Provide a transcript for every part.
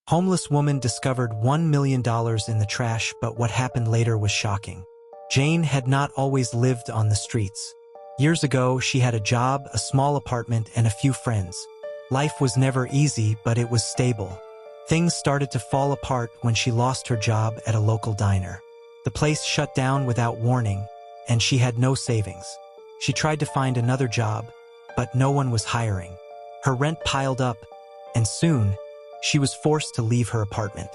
Homeless woman discovered $1 million in the trash, but what happened later was shocking. Jane had not always lived on the streets. Years ago, she had a job, a small apartment, and a few friends. Life was never easy, but it was stable. Things started to fall apart when she lost her job at a local diner. The place shut down without warning, and she had no savings. She tried to find another job, but no one was hiring. Her rent piled up, and soon, she was forced to leave her apartment.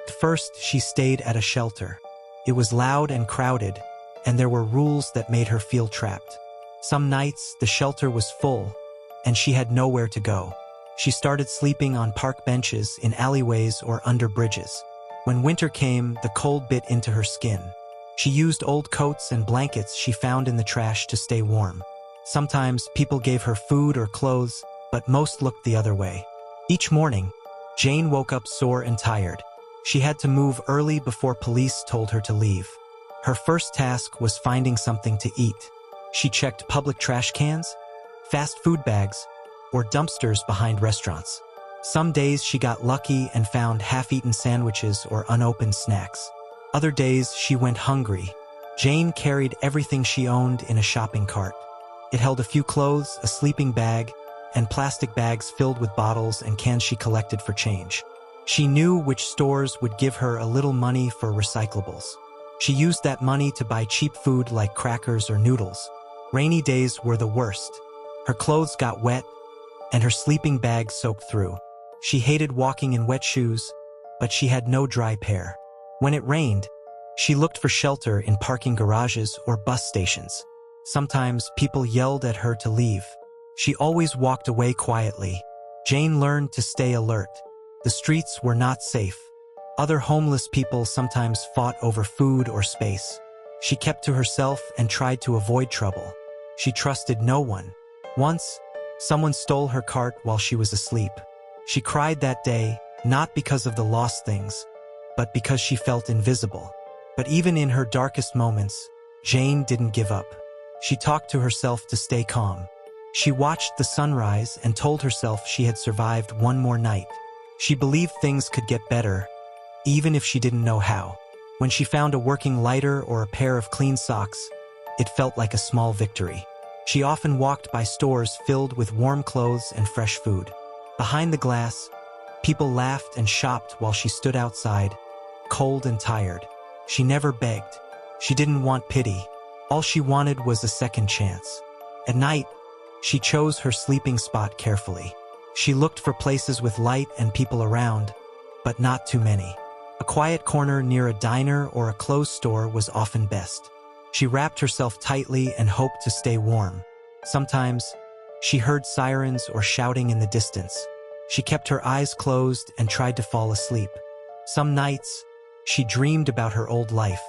At first, she stayed at a shelter. It was loud and crowded, and there were rules that made her feel trapped. Some nights, the shelter was full, and she had nowhere to go. She started sleeping on park benches, in alleyways, or under bridges. When winter came, the cold bit into her skin. She used old coats and blankets she found in the trash to stay warm. Sometimes people gave her food or clothes, but most looked the other way. Each morning, Jane woke up sore and tired. She had to move early before police told her to leave. Her first task was finding something to eat. She checked public trash cans, fast food bags, or dumpsters behind restaurants. Some days she got lucky and found half-eaten sandwiches or unopened snacks. Other days she went hungry. Jane carried everything she owned in a shopping cart. It held a few clothes, a sleeping bag, and plastic bags filled with bottles and cans she collected for change. She knew which stores would give her a little money for recyclables. She used that money to buy cheap food like crackers or noodles. Rainy days were the worst. Her clothes got wet, and her sleeping bag soaked through. She hated walking in wet shoes, but she had no dry pair. When it rained, she looked for shelter in parking garages or bus stations. Sometimes people yelled at her to leave. She always walked away quietly. Jane learned to stay alert. The streets were not safe. Other homeless people sometimes fought over food or space. She kept to herself and tried to avoid trouble. She trusted no one. Once, someone stole her cart while she was asleep. She cried that day, not because of the lost things, but because she felt invisible. But even in her darkest moments, Jane didn't give up. She talked to herself to stay calm. She watched the sunrise and told herself she had survived one more night. She believed things could get better, even if she didn't know how. When she found a working lighter or a pair of clean socks, it felt like a small victory. She often walked by stores filled with warm clothes and fresh food. Behind the glass, people laughed and shopped while she stood outside, cold and tired. She never begged. She didn't want pity. All she wanted was a second chance. At night, she chose her sleeping spot carefully. She looked for places with light and people around, but not too many. A quiet corner near a diner or a clothes store was often best. She wrapped herself tightly and hoped to stay warm. Sometimes, she heard sirens or shouting in the distance. She kept her eyes closed and tried to fall asleep. Some nights, she dreamed about her old life.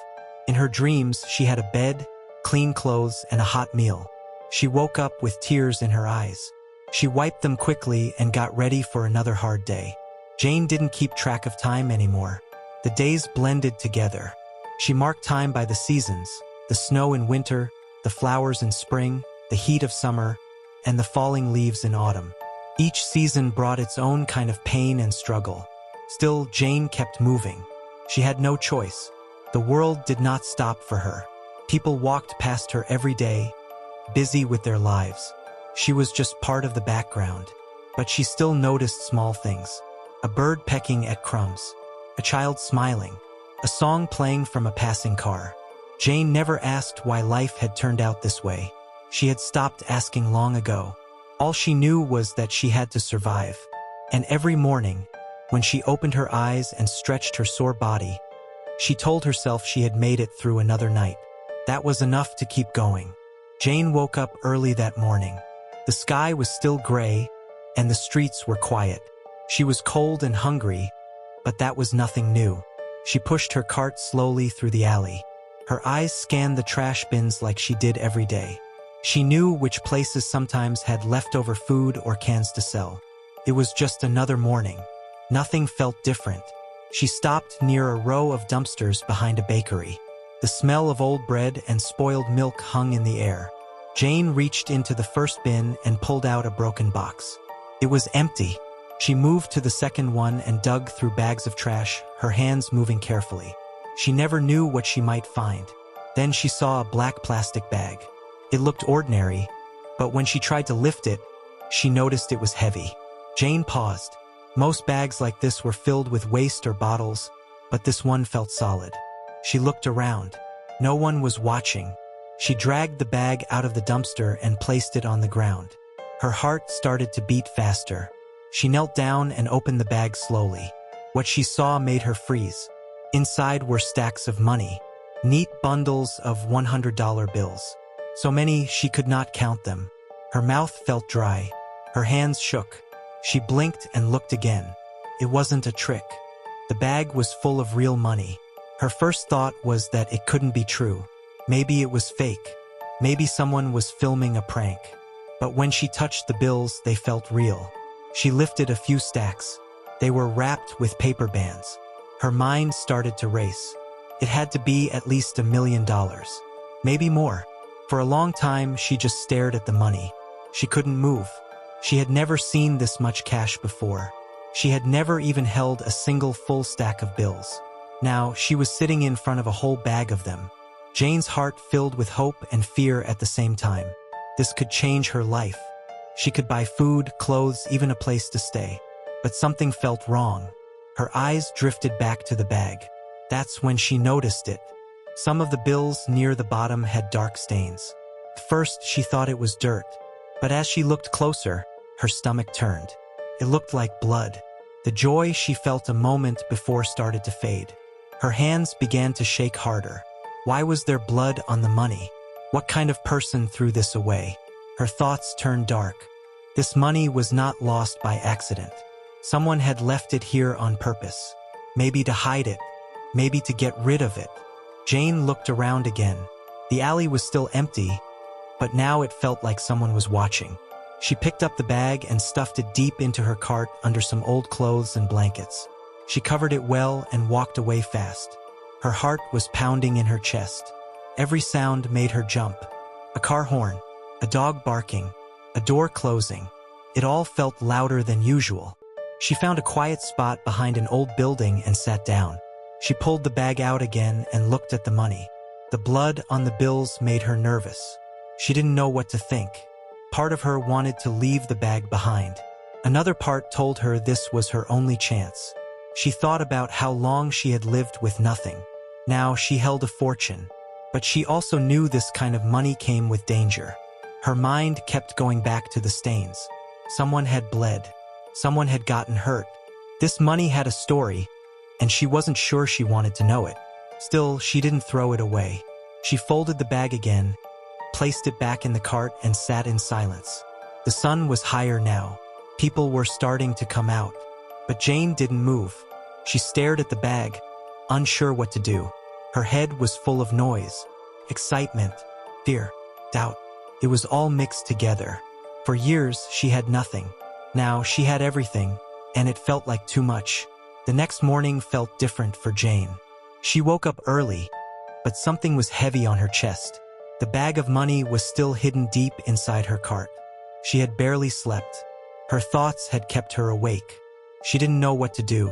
In her dreams, she had a bed, clean clothes, and a hot meal. She woke up with tears in her eyes. She wiped them quickly and got ready for another hard day. Jane didn't keep track of time anymore. The days blended together. She marked time by the seasons, the snow in winter, the flowers in spring, the heat of summer, and the falling leaves in autumn. Each season brought its own kind of pain and struggle. Still, Jane kept moving. She had no choice. The world did not stop for her. People walked past her every day, busy with their lives. She was just part of the background, but she still noticed small things. A bird pecking at crumbs, a child smiling, a song playing from a passing car. Jane never asked why life had turned out this way. She had stopped asking long ago. All she knew was that she had to survive. And every morning, when she opened her eyes and stretched her sore body, she told herself she had made it through another night. That was enough to keep going. Jane woke up early that morning. The sky was still gray, and the streets were quiet. She was cold and hungry, but that was nothing new. She pushed her cart slowly through the alley. Her eyes scanned the trash bins like she did every day. She knew which places sometimes had leftover food or cans to sell. It was just another morning. Nothing felt different. She stopped near a row of dumpsters behind a bakery. The smell of old bread and spoiled milk hung in the air. Jane reached into the first bin and pulled out a broken box. It was empty. She moved to the second one and dug through bags of trash, her hands moving carefully. She never knew what she might find. Then she saw a black plastic bag. It looked ordinary, but when she tried to lift it, she noticed it was heavy. Jane paused. Most bags like this were filled with waste or bottles, but this one felt solid. She looked around. No one was watching. She dragged the bag out of the dumpster and placed it on the ground. Her heart started to beat faster. She knelt down and opened the bag slowly. What she saw made her freeze. Inside were stacks of money, neat bundles of $100 bills. So many she could not count them. Her mouth felt dry. Her hands shook. She blinked and looked again. It wasn't a trick. The bag was full of real money. Her first thought was that it couldn't be true. Maybe it was fake. Maybe someone was filming a prank. But when she touched the bills, they felt real. She lifted a few stacks. They were wrapped with paper bands. Her mind started to race. It had to be at least $1 million. Maybe more. For a long time, she just stared at the money. She couldn't move. She had never seen this much cash before. She had never even held a single full stack of bills. Now, she was sitting in front of a whole bag of them. Jane's heart filled with hope and fear at the same time. This could change her life. She could buy food, clothes, even a place to stay. But something felt wrong. Her eyes drifted back to the bag. That's when she noticed it. Some of the bills near the bottom had dark stains. At first, she thought it was dirt. But as she looked closer, her stomach turned. It looked like blood. The joy she felt a moment before started to fade. Her hands began to shake harder. Why was there blood on the money? What kind of person threw this away? Her thoughts turned dark. This money was not lost by accident. Someone had left it here on purpose. Maybe to hide it. Maybe to get rid of it. Jane looked around again. The alley was still empty, but now it felt like someone was watching. She picked up the bag and stuffed it deep into her cart under some old clothes and blankets. She covered it well and walked away fast. Her heart was pounding in her chest. Every sound made her jump. A car horn, a dog barking, a door closing. It all felt louder than usual. She found a quiet spot behind an old building and sat down. She pulled the bag out again and looked at the money. The blood on the bills made her nervous. She didn't know what to think. Part of her wanted to leave the bag behind. Another part told her this was her only chance. She thought about how long she had lived with nothing. Now she held a fortune. But she also knew this kind of money came with danger. Her mind kept going back to the stains. Someone had bled. Someone had gotten hurt. This money had a story, and she wasn't sure she wanted to know it. Still, she didn't throw it away. She folded the bag again, placed it back in the cart, and sat in silence. The sun was higher now. People were starting to come out. But Jane didn't move. She stared at the bag, unsure what to do. Her head was full of noise, excitement, fear, doubt. It was all mixed together. For years, she had nothing. Now she had everything, and it felt like too much. The next morning felt different for Jane. She woke up early, but something was heavy on her chest. The bag of money was still hidden deep inside her cart. She had barely slept. Her thoughts had kept her awake. She didn't know what to do.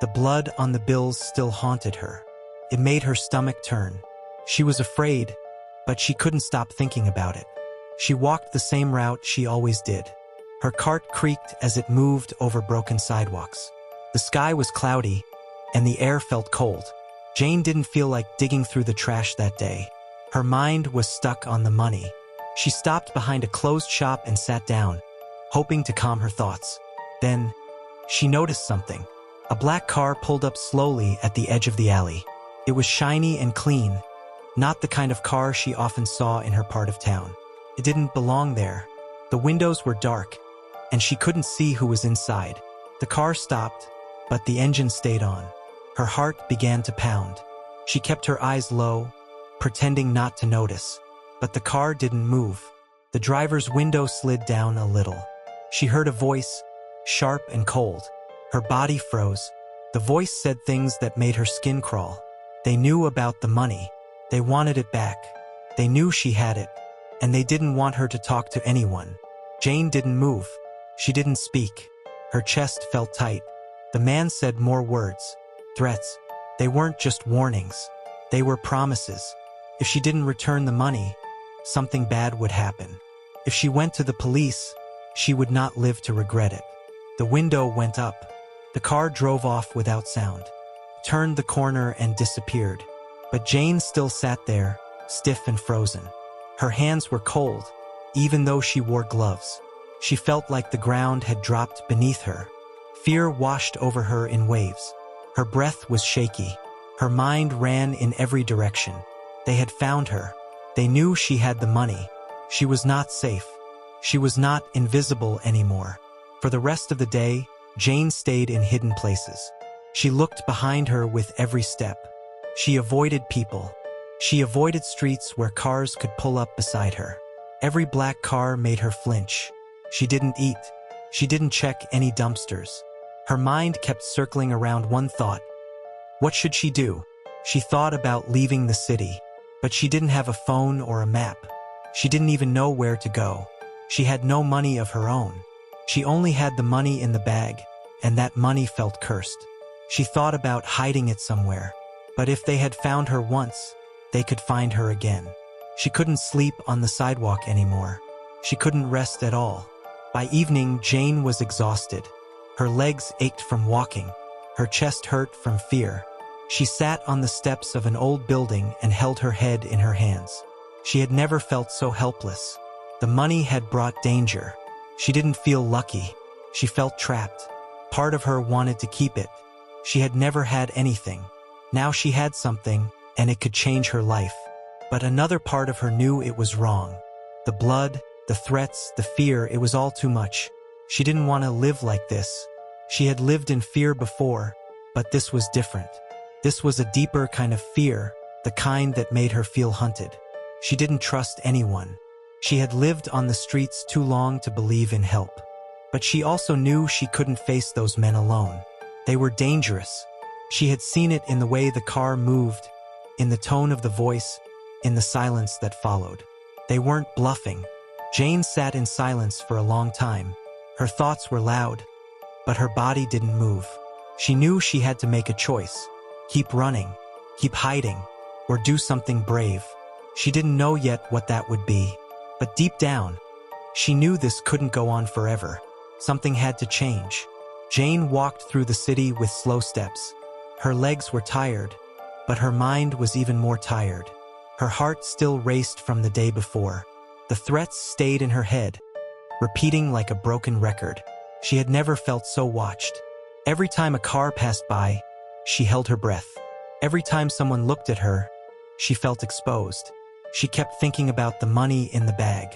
The blood on the bills still haunted her. It made her stomach turn. She was afraid, but she couldn't stop thinking about it. She walked the same route she always did. Her cart creaked as it moved over broken sidewalks. The sky was cloudy, and the air felt cold. Jane didn't feel like digging through the trash that day. Her mind was stuck on the money. She stopped behind a closed shop and sat down, hoping to calm her thoughts. Then, she noticed something. A black car pulled up slowly at the edge of the alley. It was shiny and clean, not the kind of car she often saw in her part of town. It didn't belong there. The windows were dark, and she couldn't see who was inside. The car stopped, but the engine stayed on. Her heart began to pound. She kept her eyes low, pretending not to notice. But the car didn't move. The driver's window slid down a little. She heard a voice, sharp and cold. Her body froze. The voice said things that made her skin crawl. They knew about the money. They wanted it back. They knew she had it, and they didn't want her to talk to anyone. Jane didn't move. She didn't speak. Her chest felt tight. The man said more words. Threats. They weren't just warnings. They were promises. If she didn't return the money, something bad would happen. If she went to the police, she would not live to regret it. The window went up. The car drove off without sound, turned the corner and disappeared. But Jane still sat there, stiff and frozen. Her hands were cold, even though she wore gloves. She felt like the ground had dropped beneath her. Fear washed over her in waves. Her breath was shaky. Her mind ran in every direction. They had found her. They knew she had the money. She was not safe. She was not invisible anymore. For the rest of the day, Jane stayed in hidden places. She looked behind her with every step. She avoided people. She avoided streets where cars could pull up beside her. Every black car made her flinch. She didn't eat. She didn't check any dumpsters. Her mind kept circling around one thought. What should she do? She thought about leaving the city, but she didn't have a phone or a map. She didn't even know where to go. She had no money of her own. She only had the money in the bag, and that money felt cursed. She thought about hiding it somewhere, but if they had found her once, they could find her again. She couldn't sleep on the sidewalk anymore. She couldn't rest at all. By evening, Jane was exhausted. Her legs ached from walking. Her chest hurt from fear. She sat on the steps of an old building and held her head in her hands. She had never felt so helpless. The money had brought danger. She didn't feel lucky. She felt trapped. Part of her wanted to keep it. She had never had anything. Now she had something, and it could change her life. But another part of her knew it was wrong. The blood, the threats, the fear, it was all too much. She didn't want to live like this. She had lived in fear before, but this was different. This was a deeper kind of fear, the kind that made her feel hunted. She didn't trust anyone. She had lived on the streets too long to believe in help. But she also knew she couldn't face those men alone. They were dangerous. She had seen it in the way the car moved, in the tone of the voice, in the silence that followed. They weren't bluffing. Jane sat in silence for a long time. Her thoughts were loud, but her body didn't move. She knew she had to make a choice. Keep running, keep hiding, or do something brave. She didn't know yet what that would be. But deep down, she knew this couldn't go on forever. Something had to change. Jane walked through the city with slow steps. Her legs were tired, but her mind was even more tired. Her heart still raced from the day before. The threats stayed in her head, repeating like a broken record. She had never felt so watched. Every time a car passed by, she held her breath. Every time someone looked at her, she felt exposed. She kept thinking about the money in the bag.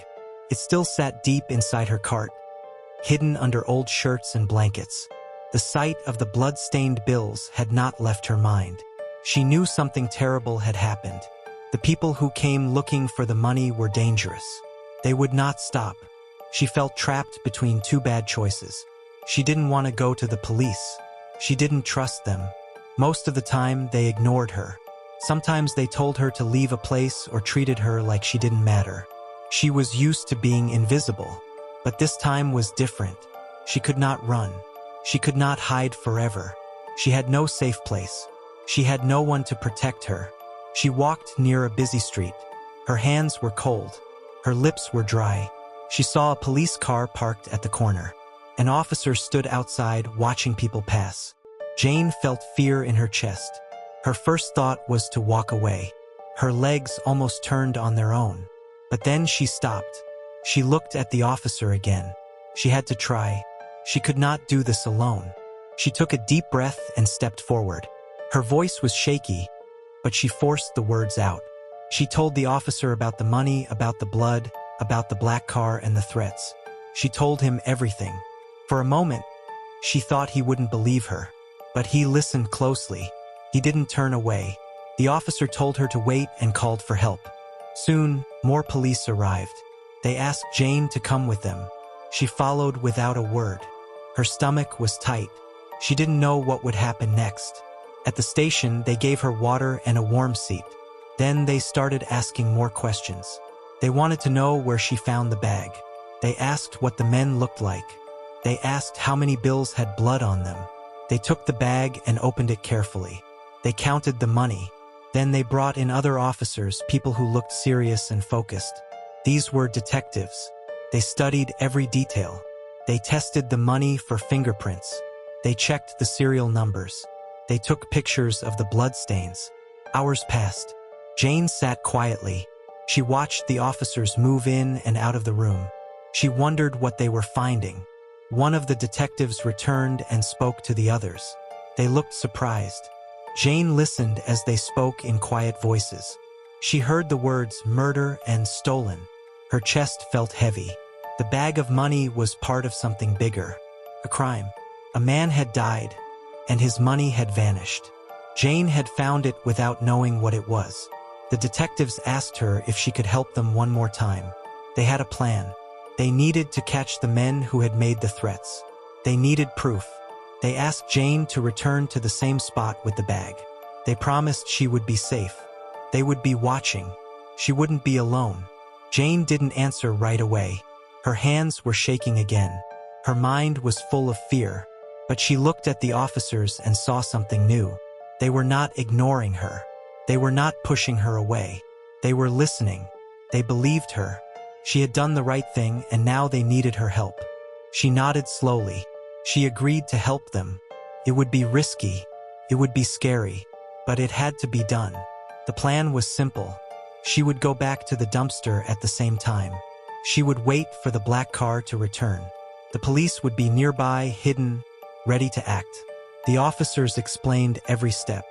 It still sat deep inside her cart, hidden under old shirts and blankets. The sight of the blood-stained bills had not left her mind. She knew something terrible had happened. The people who came looking for the money were dangerous. They would not stop. She felt trapped between two bad choices. She didn't want to go to the police. She didn't trust them. Most of the time, they ignored her. Sometimes they told her to leave a place or treated her like she didn't matter. She was used to being invisible, but this time was different. She could not run. She could not hide forever. She had no safe place. She had no one to protect her. She walked near a busy street. Her hands were cold. Her lips were dry. She saw a police car parked at the corner. An officer stood outside watching people pass. Jane felt fear in her chest. Her first thought was to walk away. Her legs almost turned on their own. But then she stopped. She looked at the officer again. She had to try. She could not do this alone. She took a deep breath and stepped forward. Her voice was shaky, but she forced the words out. She told the officer about the money, about the blood, about the black car and the threats. She told him everything. For a moment, she thought he wouldn't believe her. But he listened closely. He didn't turn away. The officer told her to wait and called for help. Soon, more police arrived. They asked Jane to come with them. She followed without a word. Her stomach was tight. She didn't know what would happen next. At the station, they gave her water and a warm seat. Then they started asking more questions. They wanted to know where she found the bag. They asked what the men looked like. They asked how many bills had blood on them. They took the bag and opened it carefully. They counted the money. Then they brought in other officers, people who looked serious and focused. These were detectives. They studied every detail. They tested the money for fingerprints. They checked the serial numbers. They took pictures of the bloodstains. Hours passed. Jane sat quietly. She watched the officers move in and out of the room. She wondered what they were finding. One of the detectives returned and spoke to the others. They looked surprised. Jane listened as they spoke in quiet voices. She heard the words murder and stolen. Her chest felt heavy. The bag of money was part of something bigger. A crime. A man had died, and his money had vanished. Jane had found it without knowing what it was. The detectives asked her if she could help them one more time. They had a plan. They needed to catch the men who had made the threats. They needed proof. They asked Jane to return to the same spot with the bag. They promised she would be safe. They would be watching. She wouldn't be alone. Jane didn't answer right away. Her hands were shaking again. Her mind was full of fear. But she looked at the officers and saw something new. They were not ignoring her. They were not pushing her away. They were listening. They believed her. She had done the right thing, and now they needed her help. She nodded slowly. She agreed to help them. It would be risky. It would be scary. But it had to be done. The plan was simple. She would go back to the dumpster at the same time. She would wait for the black car to return. The police would be nearby, hidden, ready to act. The officers explained every step.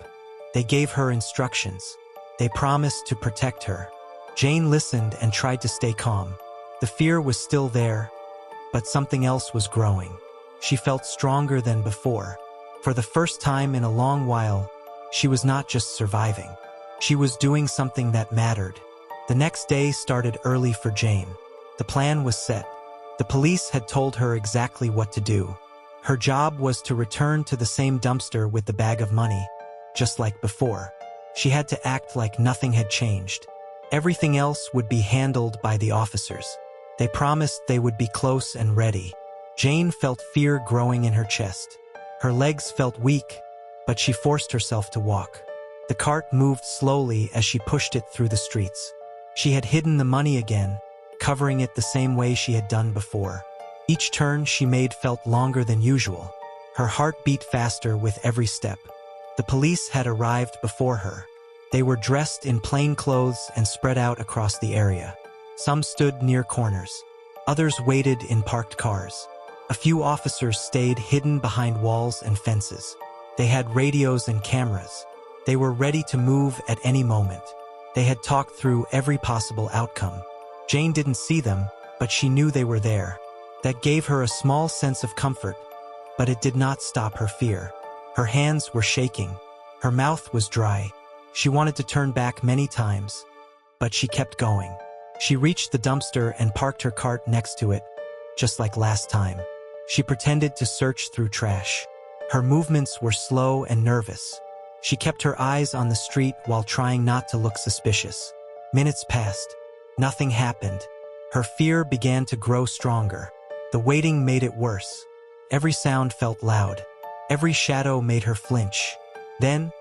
They gave her instructions. They promised to protect her. Jane listened and tried to stay calm. The fear was still there, but something else was growing. She felt stronger than before. For the first time in a long while, she was not just surviving. She was doing something that mattered. The next day started early for Jane. The plan was set. The police had told her exactly what to do. Her job was to return to the same dumpster with the bag of money, just like before. She had to act like nothing had changed. Everything else would be handled by the officers. They promised they would be close and ready. Jane felt fear growing in her chest. Her legs felt weak, but she forced herself to walk. The cart moved slowly as she pushed it through the streets. She had hidden the money again, covering it the same way she had done before. Each turn she made felt longer than usual. Her heart beat faster with every step. The police had arrived before her. They were dressed in plain clothes and spread out across the area. Some stood near corners. Others waited in parked cars. A few officers stayed hidden behind walls and fences. They had radios and cameras. They were ready to move at any moment. They had talked through every possible outcome. Jane didn't see them, but she knew they were there. That gave her a small sense of comfort, but it did not stop her fear. Her hands were shaking. Her mouth was dry. She wanted to turn back many times, but she kept going. She reached the dumpster and parked her cart next to it, just like last time. She pretended to search through trash. Her movements were slow and nervous. She kept her eyes on the street while trying not to look suspicious. Minutes passed. Nothing happened. Her fear began to grow stronger. The waiting made it worse. Every sound felt loud. Every shadow made her flinch. Then,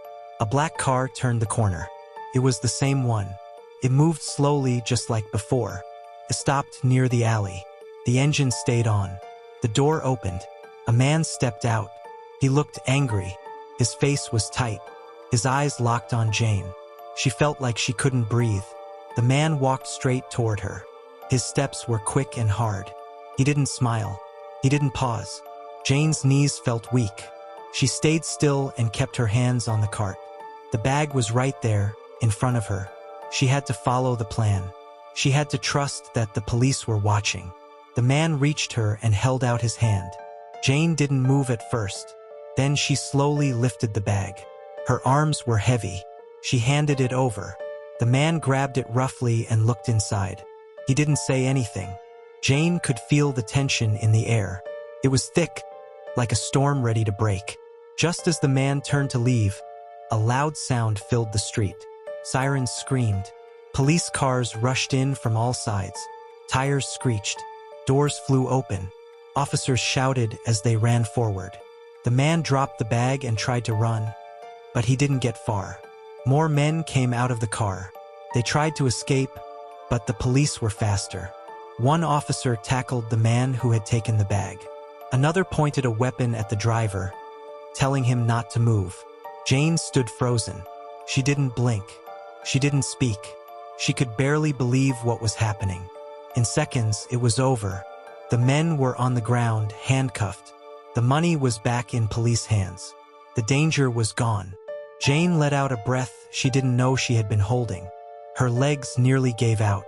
a black car turned the corner. It was the same one. It moved slowly just like before. It stopped near the alley. The engine stayed on. The door opened. A man stepped out. He looked angry. His face was tight. His eyes locked on Jane. She felt like she couldn't breathe. The man walked straight toward her. His steps were quick and hard. He didn't smile. He didn't pause. Jane's knees felt weak. She stayed still and kept her hands on the cart. The bag was right there, in front of her. She had to follow the plan. She had to trust that the police were watching. The man reached her and held out his hand. Jane didn't move at first. Then she slowly lifted the bag. Her arms were heavy. She handed it over. The man grabbed it roughly and looked inside. He didn't say anything. Jane could feel the tension in the air. It was thick, like a storm ready to break. Just as the man turned to leave, a loud sound filled the street. Sirens screamed. Police cars rushed in from all sides. Tires screeched. Doors flew open. Officers shouted as they ran forward. The man dropped the bag and tried to run, but he didn't get far. More men came out of the car. They tried to escape, but the police were faster. One officer tackled the man who had taken the bag. Another pointed a weapon at the driver, telling him not to move. Jane stood frozen. She didn't blink. She didn't speak. She could barely believe what was happening. In seconds, it was over. The men were on the ground, handcuffed. The money was back in police hands. The danger was gone. Jane let out a breath she didn't know she had been holding. Her legs nearly gave out.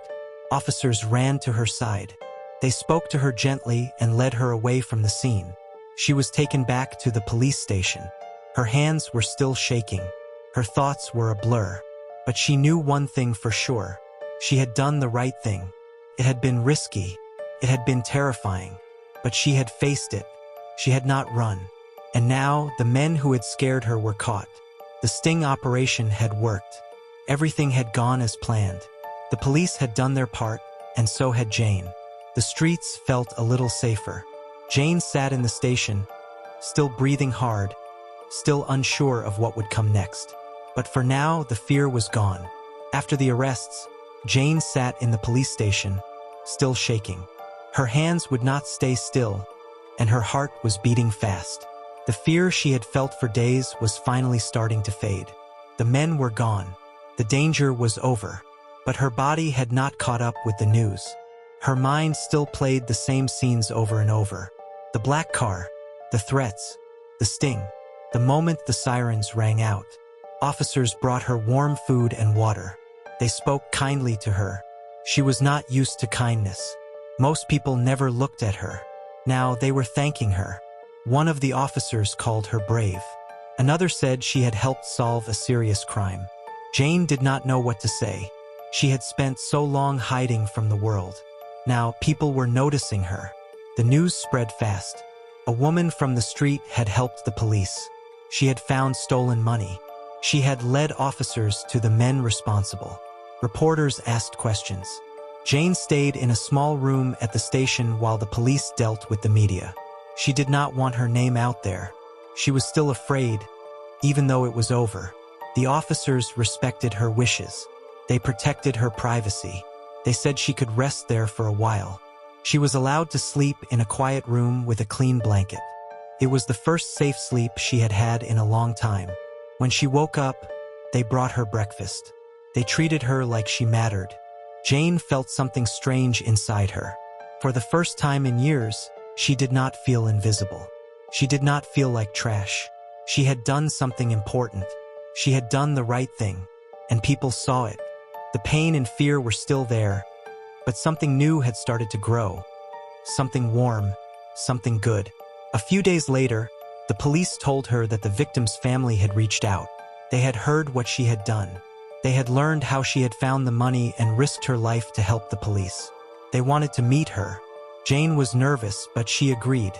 Officers ran to her side. They spoke to her gently and led her away from the scene. She was taken back to the police station. Her hands were still shaking. Her thoughts were a blur. But she knew one thing for sure. She had done the right thing. It had been risky. It had been terrifying. But she had faced it. She had not run. And now, the men who had scared her were caught. The sting operation had worked. Everything had gone as planned. The police had done their part, and so had Jane. The streets felt a little safer. Jane sat in the station, still breathing hard, still unsure of what would come next. But for now, the fear was gone. After the arrests, Jane sat in the police station, still shaking. Her hands would not stay still, and her heart was beating fast. The fear she had felt for days was finally starting to fade. The men were gone. The danger was over. But her body had not caught up with the news. Her mind still played the same scenes over and over. The black car, the threats, the sting. The moment the sirens rang out, officers brought her warm food and water. They spoke kindly to her. She was not used to kindness. Most people never looked at her. Now they were thanking her. One of the officers called her brave. Another said she had helped solve a serious crime. Jane did not know what to say. She had spent so long hiding from the world. Now people were noticing her. The news spread fast. A woman from the street had helped the police. She had found stolen money. She had led officers to the men responsible. Reporters asked questions. Jane stayed in a small room at the station while the police dealt with the media. She did not want her name out there. She was still afraid, even though it was over. The officers respected her wishes. They protected her privacy. They said she could rest there for a while. She was allowed to sleep in a quiet room with a clean blanket. It was the first safe sleep she had had in a long time. When she woke up, they brought her breakfast. They treated her like she mattered. Jane felt something strange inside her. For the first time in years, she did not feel invisible. She did not feel like trash. She had done something important. She had done the right thing, and people saw it. The pain and fear were still there, but something new had started to grow. Something warm, something good. A few days later, the police told her that the victim's family had reached out. They had heard what she had done. They had learned how she had found the money and risked her life to help the police. They wanted to meet her. Jane was nervous, but she agreed.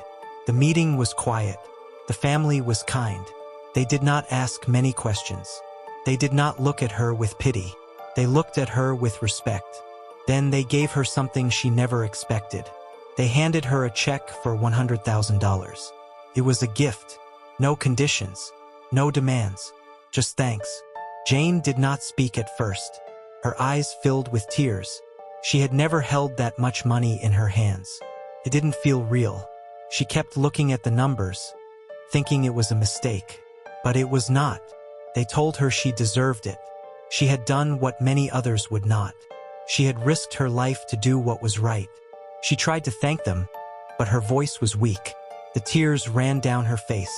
The meeting was quiet. The family was kind. They did not ask many questions. They did not look at her with pity. They looked at her with respect. Then they gave her something she never expected. They handed her a check for $100,000. It was a gift. No conditions. No demands. Just thanks. Jane did not speak at first. Her eyes filled with tears. She had never held that much money in her hands. It didn't feel real. She kept looking at the numbers, thinking it was a mistake. But it was not. They told her she deserved it. She had done what many others would not. She had risked her life to do what was right. She tried to thank them, but her voice was weak. The tears ran down her face.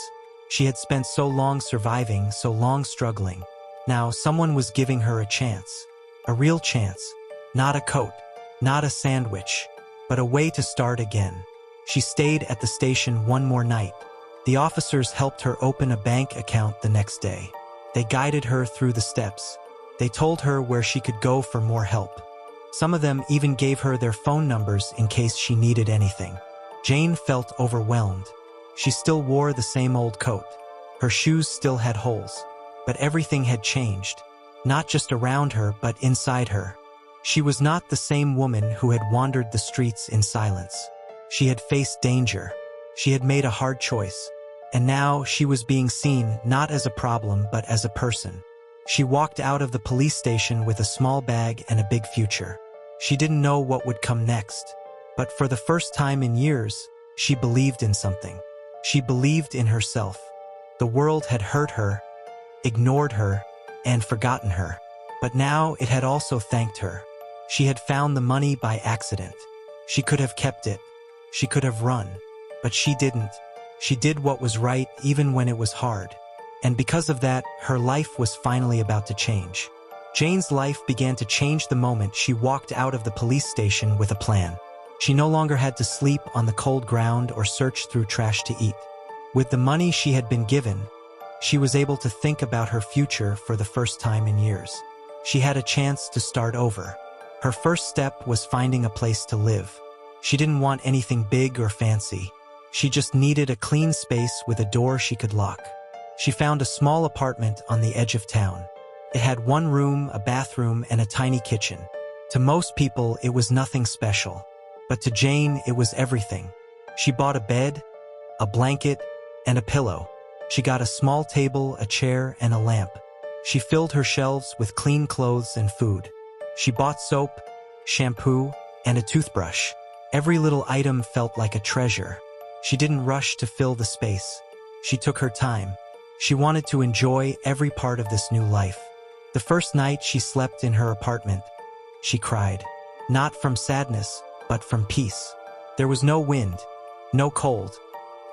She had spent so long surviving, so long struggling. Now someone was giving her a chance. A real chance. Not a coat, not a sandwich, but a way to start again. She stayed at the station one more night. The officers helped her open a bank account the next day. They guided her through the steps. They told her where she could go for more help. Some of them even gave her their phone numbers in case she needed anything. Jane felt overwhelmed. She still wore the same old coat. Her shoes still had holes. But everything had changed. Not just around her, but inside her. She was not the same woman who had wandered the streets in silence. She had faced danger. She had made a hard choice. And now she was being seen not as a problem but as a person. She walked out of the police station with a small bag and a big future. She didn't know what would come next. But for the first time in years, she believed in something. She believed in herself. The world had hurt her, ignored her, and forgotten her. But now it had also thanked her. She had found the money by accident. She could have kept it. She could have run. But she didn't. She did what was right even when it was hard. And because of that, her life was finally about to change. Jane's life began to change the moment she walked out of the police station with a plan. She no longer had to sleep on the cold ground or search through trash to eat. With the money she had been given, she was able to think about her future for the first time in years. She had a chance to start over. Her first step was finding a place to live. She didn't want anything big or fancy. She just needed a clean space with a door she could lock. She found a small apartment on the edge of town. It had one room, a bathroom, and a tiny kitchen. To most people, it was nothing special. But to Jane, it was everything. She bought a bed, a blanket, and a pillow. She got a small table, a chair, and a lamp. She filled her shelves with clean clothes and food. She bought soap, shampoo, and a toothbrush. Every little item felt like a treasure. She didn't rush to fill the space. She took her time. She wanted to enjoy every part of this new life. The first night she slept in her apartment, she cried. Not from sadness, but from peace. There was no wind, no cold,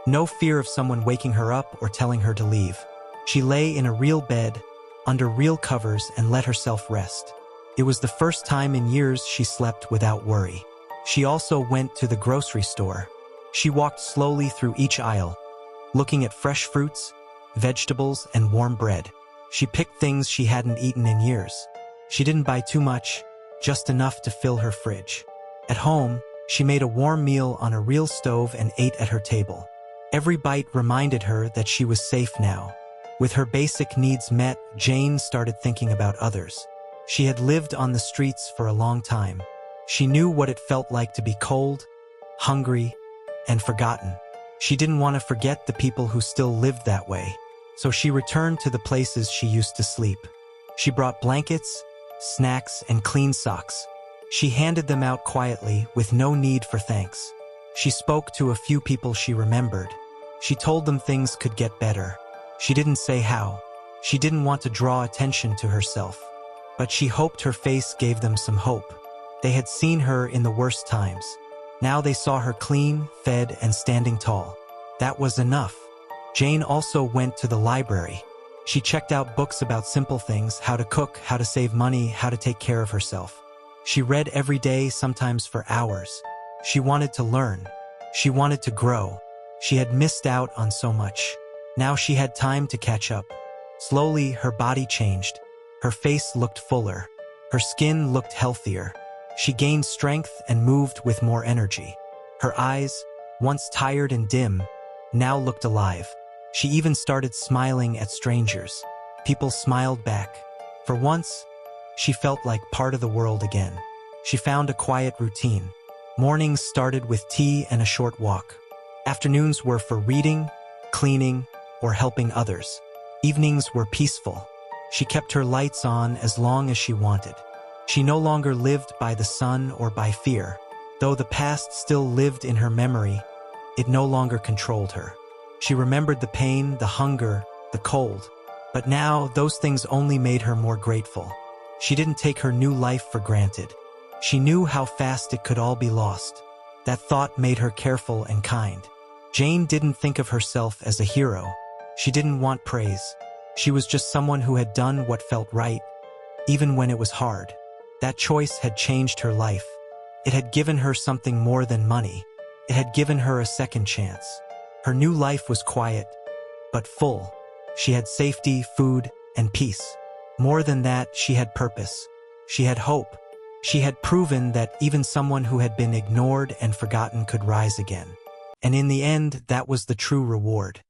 no fear of someone waking her up or telling her to leave. She lay in a real bed, under real covers, and let herself rest. It was the first time in years she slept without worry. She also went to the grocery store. She walked slowly through each aisle, looking at fresh fruits, vegetables, and warm bread. She picked things she hadn't eaten in years. She didn't buy too much, just enough to fill her fridge. At home, she made a warm meal on a real stove and ate at her table. Every bite reminded her that she was safe now. With her basic needs met, Jane started thinking about others. She had lived on the streets for a long time. She knew what it felt like to be cold, hungry, and forgotten. She didn't want to forget the people who still lived that way. So she returned to the places she used to sleep. She brought blankets, snacks, and clean socks. She handed them out quietly with no need for thanks. She spoke to a few people she remembered. She told them things could get better. She didn't say how. She didn't want to draw attention to herself. But she hoped her face gave them some hope. They had seen her in the worst times. Now they saw her clean, fed, and standing tall. That was enough. Jane also went to the library. She checked out books about simple things, how to cook, how to save money, how to take care of herself. She read every day, sometimes for hours. She wanted to learn. She wanted to grow. She had missed out on so much. Now she had time to catch up. Slowly, her body changed. Her face looked fuller. Her skin looked healthier. She gained strength and moved with more energy. Her eyes, once tired and dim, now looked alive. She even started smiling at strangers. People smiled back. For once, she felt like part of the world again. She found a quiet routine. Mornings started with tea and a short walk. Afternoons were for reading, cleaning, or helping others. Evenings were peaceful. She kept her lights on as long as she wanted. She no longer lived by the sun or by fear. Though the past still lived in her memory, it no longer controlled her. She remembered the pain, the hunger, the cold. But now, those things only made her more grateful. She didn't take her new life for granted. She knew how fast it could all be lost. That thought made her careful and kind. Jane didn't think of herself as a hero. She didn't want praise. She was just someone who had done what felt right, even when it was hard. That choice had changed her life. It had given her something more than money. It had given her a second chance. Her new life was quiet, but full. She had safety, food, and peace. More than that, she had purpose. She had hope. She had proven that even someone who had been ignored and forgotten could rise again. And in the end, that was the true reward.